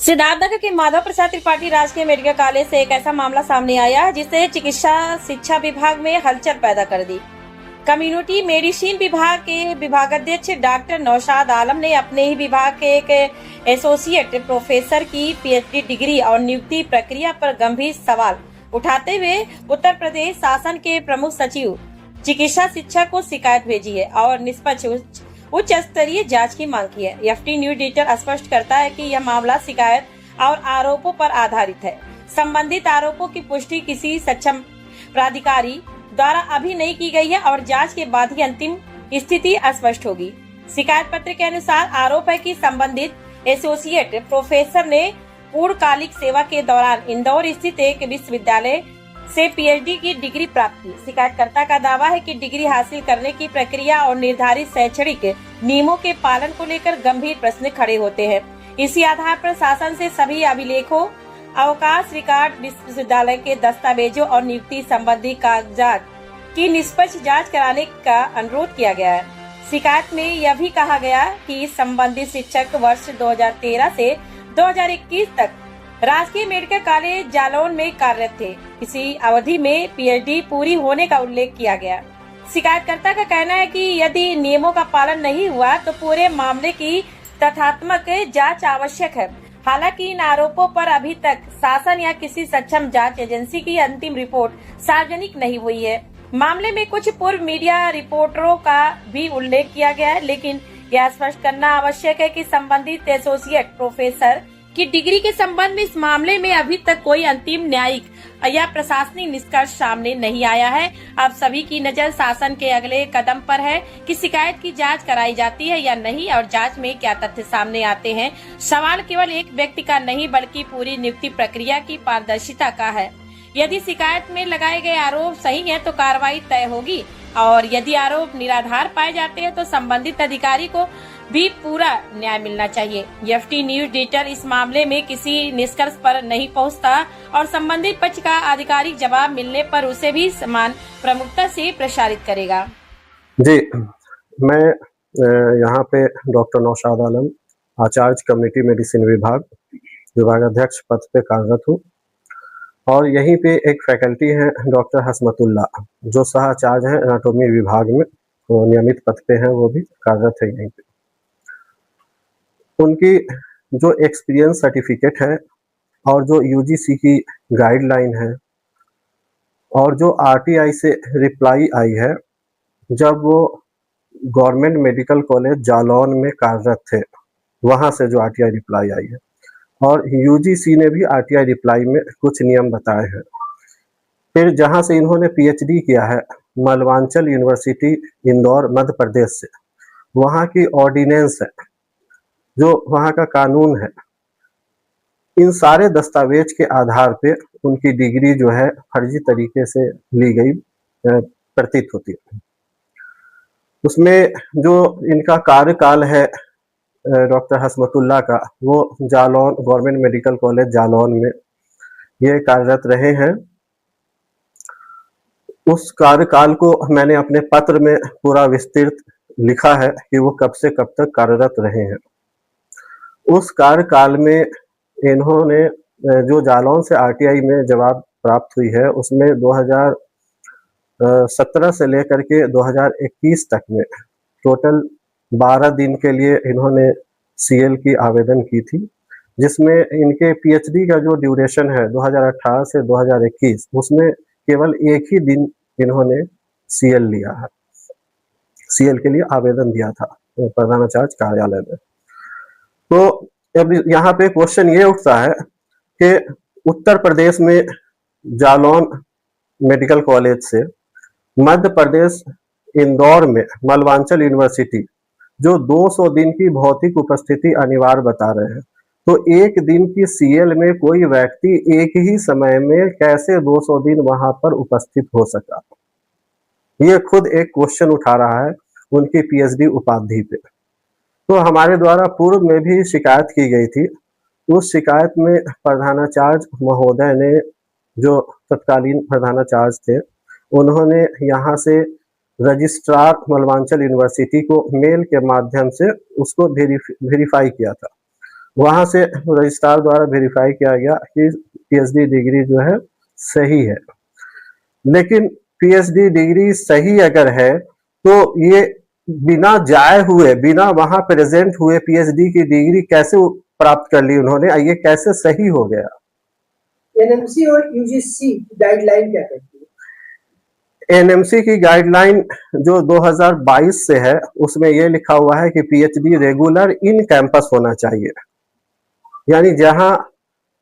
सिद्धार्थनगर के माधव प्रसाद त्रिपाठी राजकीय medical college से एक ऐसा मामला सामने आया जिसने चिकित्सा शिक्षा विभाग में हलचल पैदा कर दी। कम्युनिटी मेडिसिन विभाग के विभागाध्यक्ष डॉक्टर नौशाद आलम ने अपने ही विभाग के एक एसोसिएट प्रोफेसर की पीएचडी डिग्री और नियुक्ति प्रक्रिया पर गंभीर सवाल उठाते हुए उत्तर प्रदेश शासन के प्रमुख सचिव चिकित्सा शिक्षा को शिकायत भेजी है और निष्पक्ष उच्च स्तरीय जांच की मांग की है। एफटी न्यूज डिजिटल स्पष्ट करता है कि यह मामला शिकायत और आरोपों पर आधारित है। संबंधित आरोपों की पुष्टि किसी सक्षम प्राधिकारी द्वारा अभी नहीं की गई है और जांच के बाद ही अंतिम स्थिति स्पष्ट होगी। शिकायत पत्र के अनुसार आरोप है कि संबंधित एसोसिएट प्रोफेसर ने पूर्णकालिक सेवा के दौरान इंदौर स्थित एक विश्वविद्यालय से पीएचडी की डिग्री प्राप्त की। शिकायतकर्ता का दावा है कि डिग्री हासिल करने की प्रक्रिया और निर्धारित शैक्षणिक नियमों के पालन को लेकर गंभीर प्रश्न खड़े होते हैं। इसी आधार पर शासन से सभी अभिलेखों, अवकाश रिकॉर्ड, विश्वविद्यालय के दस्तावेजों और नियुक्ति संबंधी कागजात की निष्पक्ष जांच कराने का अनुरोध किया गया है। शिकायत में यह भी कहा गया कि संबंधित शिक्षक वर्ष 2013 से 2021 तक राजकीय मेडिकल कॉलेज जालौन में कार्यरत थे। इसी अवधि में पीएचडी पूरी होने का उल्लेख किया गया। शिकायतकर्ता का कहना है कि यदि नियमों का पालन नहीं हुआ तो पूरे मामले की तथ्यात्मक जांच आवश्यक है। हालांकि इन आरोपों पर अभी तक शासन या किसी सक्षम जांच एजेंसी की अंतिम रिपोर्ट सार्वजनिक नहीं हुई है। मामले में कुछ पूर्व मीडिया रिपोर्टरों का भी उल्लेख किया गया है, लेकिन यह स्पष्ट करना आवश्यक है कि संबंधित एसोसिएट प्रोफेसर की डिग्री के संबंध में इस मामले में अभी तक कोई अंतिम न्यायिक या प्रशासनिक निष्कर्ष सामने नहीं आया है। अब सभी की नजर शासन के अगले कदम पर है कि शिकायत की जांच कराई जाती है या नहीं और जांच में क्या तथ्य सामने आते हैं। सवाल केवल एक व्यक्ति का नहीं बल्कि पूरी नियुक्ति प्रक्रिया की पारदर्शिता का है। यदि शिकायत में लगाए गए आरोप सही है तो कार्रवाई तय होगी और यदि आरोप निराधार पाए जाते हैं तो संबंधित अधिकारी को भी पूरा न्याय मिलना चाहिए। एफटी न्यूज डिजिटल इस मामले में किसी निष्कर्ष पर नहीं पहुंचता और संबंधित पक्ष का आधिकारिक जवाब मिलने पर उसे भी समान प्रमुखता से प्रसारित करेगा। जी, मैं यहाँ पे डॉक्टर नौशाद आलम, आचार्य कम्युनिटी मेडिसिन विभागाध्यक्ष पद पे कार्यरत हूँ और यहीं पे एक फैकल्टी है डॉक्टर हसमतुल्ला जो सहाचार्य है एनाटॉमी विभाग में, वो नियमित पद पे हैं, वो भी कार्यरत है यहीं पे। उनकी जो एक्सपीरियंस सर्टिफिकेट है और जो यूजीसी की गाइडलाइन है और जो आरटीआई से रिप्लाई आई है जब वो गवर्नमेंट मेडिकल कॉलेज जालौन में कार्यरत थे, वहां से जो आरटीआई रिप्लाई आई है और यूजीसी ने भी आरटीआई रिप्लाई में कुछ नियम बताए हैं। फिर जहां से इन्होंने पीएचडी किया है मलवांचल यूनिवर्सिटी इंदौर मध्य प्रदेश से, वहां की ऑर्डिनेंस है, जो वहां का कानून है, इन सारे दस्तावेज के आधार पे उनकी डिग्री जो है फर्जी तरीके से ली गई प्रतीत होती है। उसमें जो इनका कार्यकाल है डॉक्टर हसमतुल्ला का, वो Jalaun government medical college Jalaun में ये कार्यरत रहे हैं। उस कार्यकाल को मैंने अपने पत्र में पूरा विस्तृत लिखा है कि वो कब से कब तक कार्यरत रहे हैं। उस कार्यकाल में इन्होंने जो जालौन से आरटीआई में जवाब प्राप्त हुई है उसमें 2017 से लेकर के 2021 तक में टोटल 12 दिन के लिए इन्होंने सीएल की आवेदन की थी, जिसमें इनके पीएचडी का जो ड्यूरेशन है 2018 से 2021 उसमें केवल एक ही दिन इन्होंने सीएल लिया है, सीएल के लिए आवेदन दिया था प्रधानाचार्य कार्यालय में। तो अब यहाँ पे क्वेश्चन ये उठता है कि उत्तर प्रदेश में जालौन मेडिकल कॉलेज से मध्य प्रदेश इंदौर में मलवांचल यूनिवर्सिटी जो 200 दिन की भौतिक उपस्थिति अनिवार्य बता रहे हैं, तो एक दिन की सीएल में कोई व्यक्ति एक ही समय में कैसे 200 दिन वहां पर उपस्थित हो सका? ये खुद एक क्वेश्चन उठा रहा है उनकी पीएचडी उपाधि पे। तो हमारे द्वारा पूर्व में भी शिकायत की गई थी। उस शिकायत में प्रधानाचार्य महोदय ने, जो तत्कालीन प्रधानाचार्य थे, उन्होंने यहाँ से रजिस्ट्रार मलवांचल यूनिवर्सिटी को मेल के माध्यम से उसको वेरीफाई किया था वहां से रजिस्ट्रार द्वारा वेरीफाई किया गया कि पीएचडी डिग्री जो है सही है। लेकिन पीएचडी डिग्री सही अगर है तो ये बिना जाए हुए, बिना वहां प्रेजेंट हुए पीएचडी की डिग्री कैसे प्राप्त कर ली उन्होंने, ये कैसे सही हो गया? एनएमसी और यूजीसी गाइडलाइन क्या कहती है? एनएमसी की गाइडलाइन जो 2022 से है उसमें यह लिखा हुआ है कि पीएचडी रेगुलर इन कैंपस होना चाहिए, यानी जहां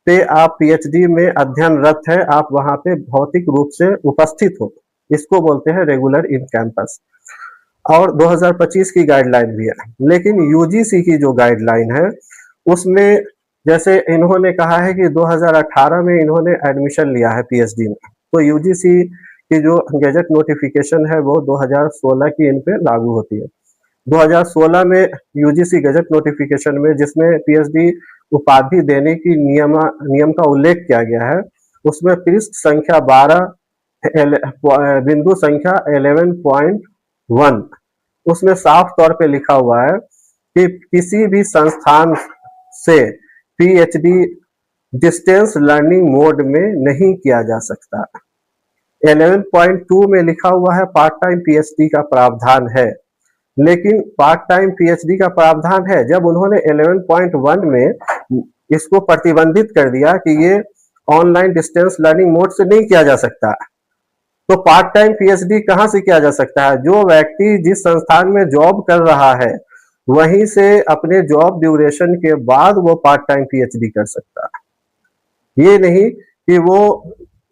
पे आप पीएचडी में अध्ययनरत है आप वहां पे भौतिक रूप से उपस्थित हो, इसको बोलते हैं रेगुलर इन कैंपस। और 2025 की गाइडलाइन भी है। लेकिन यूजीसी की जो गाइडलाइन है उसमें जैसे इन्होंने कहा है कि 2018 में इन्होंने एडमिशन लिया है पीएचडी में, तो यूजीसी की जो गैजेट नोटिफिकेशन है वो 2016 की इन पे लागू होती है। 2016 में यूजीसी गैजेट नोटिफिकेशन में जिसमें पीएचडी उपाधि देने की नियम का उल्लेख किया गया है, उसमें पृष्ठ संख्या 12 बिंदु संख्या 11.1 उसमें साफ तौर पे लिखा हुआ है कि किसी भी संस्थान से पीएचडी डिस्टेंस लर्निंग मोड में नहीं किया जा सकता। 11.2 में लिखा हुआ है पार्ट टाइम पीएचडी का प्रावधान है, लेकिन पार्ट टाइम पीएचडी का प्रावधान है, जब उन्होंने 11.1 में इसको प्रतिबंधित कर दिया कि ये ऑनलाइन डिस्टेंस लर्निंग मोड से नहीं किया जा सकता, तो पार्ट टाइम पीएचडी कहां से किया जा सकता है? जो व्यक्ति जिस संस्थान में जॉब कर रहा है वहीं से अपने जॉब ड्यूरेशन के बाद वो पार्ट टाइम पीएचडी कर सकता है। ये नहीं कि वो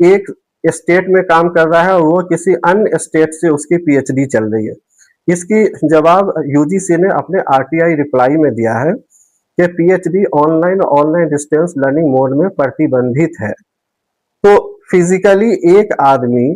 एक स्टेट में काम कर रहा है और वो किसी अन्य स्टेट से उसकी पीएचडी चल रही है। इसकी जवाब यूजीसी ने अपने आरटीआई रिप्लाई में दिया है कि PhD online distance learning mode में प्रतिबंधित है। तो फिजिकली एक आदमी